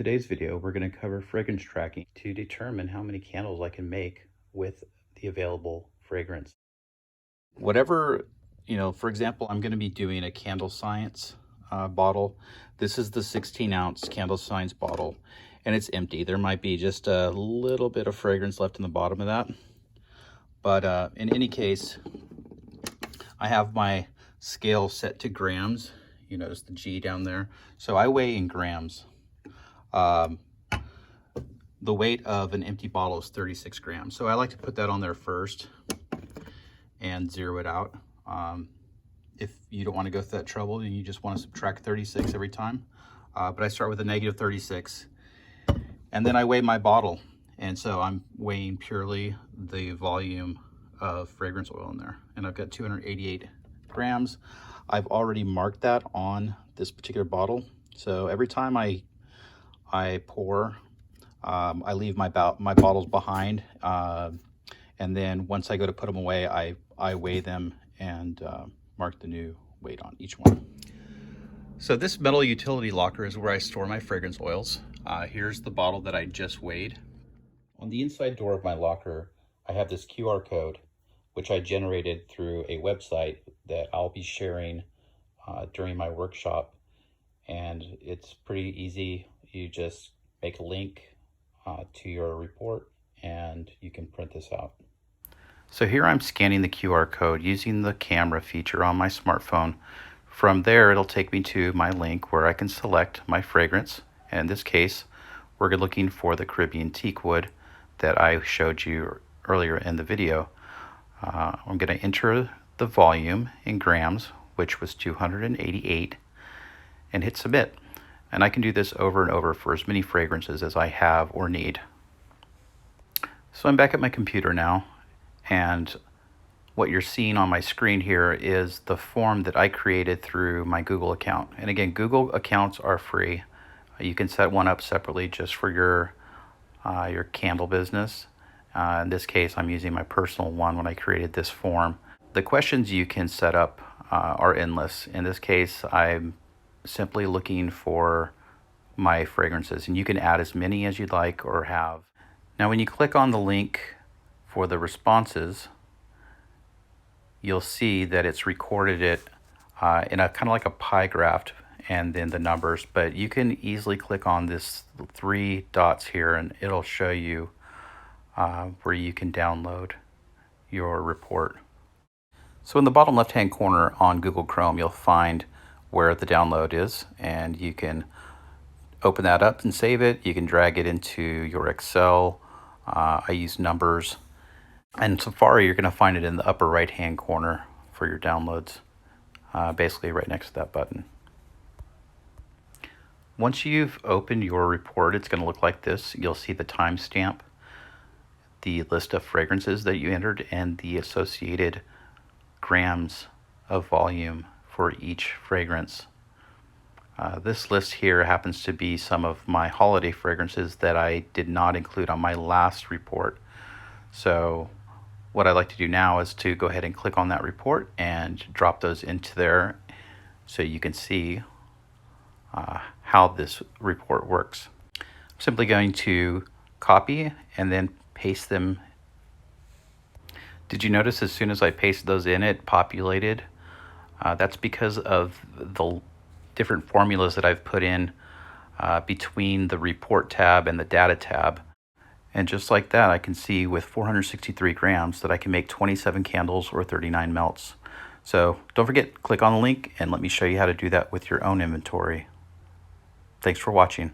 today's video, we're going to cover fragrance tracking to determine how many candles I can make with the available fragrance. Whatever, for example, I'm going to be doing a Candle Science bottle. This is the 16-ounce Candle Science bottle, and it's empty. There might be just a little bit of fragrance left in the bottom of that. But in any case, I have my scale set to grams. You notice the G down there. So I weigh in grams. The weight of an empty bottle is 36 grams. So I like to put that on there first and zero it out. If you don't want to go through that trouble and you just want to subtract 36 every time. But I start with a negative 36. And then I weigh my bottle. And so I'm weighing purely the volume of fragrance oil in there. And I've got 288 grams. I've already marked that on this particular bottle. So every time I pour, I leave my bottles behind. And then once I go to put them away, I weigh them and mark the new weight on each one. So this metal utility locker is where I store my fragrance oils. Here's the bottle that I just weighed. On the inside door of my locker, I have this QR code, which I generated through a website that I'll be sharing during my workshop. And it's pretty easy. You just make a link to your report and you can print this out. So here I'm scanning the QR code using the camera feature on my smartphone. From there, it'll take me to my link where I can select my fragrance. And in this case, we're looking for the Caribbean Teakwood that I showed you earlier in the video. I'm going to enter the volume in grams, which was 288, and hit submit. And I can do this over and over for as many fragrances as I have or need. So I'm back at my computer now, and what you're seeing on my screen here is the form that I created through my Google account. And again, Google accounts are free. You can set one up separately just for your candle business. In this case, I'm using my personal one when I created this form. The questions you can set up are endless. In this case, I'm simply looking for my fragrances, and you can add as many as you'd like or have. Now, when you click on the link for the responses, you'll see that it's recorded it in a kind of like a pie graph and then the numbers, but you can easily click on this 3 dots here and it'll show you where you can download your report. So in the bottom left hand corner on Google Chrome, you'll find where the download is, and you can open that up and save it. You can drag it into your Excel. I use Numbers. And Safari, you're going to find it in the upper right hand corner for your downloads, basically right next to that button. Once you've opened your report, it's going to look like this. You'll see the timestamp, the list of fragrances that you entered, and the associated grams of volume for each fragrance. This list here happens to be some of my holiday fragrances that I did not include on my last report. So what I like to do now is to go ahead and click on that report and drop those into there so you can see how this report works. I'm simply going to copy and then paste them. Did you notice as soon as I pasted those in, it populated? That's because of the different formulas that I've put in between the report tab and the data tab. And just like that, I can see with 463 grams that I can make 27 candles or 39 melts. So don't forget, click on the link and let me show you how to do that with your own inventory. Thanks for watching.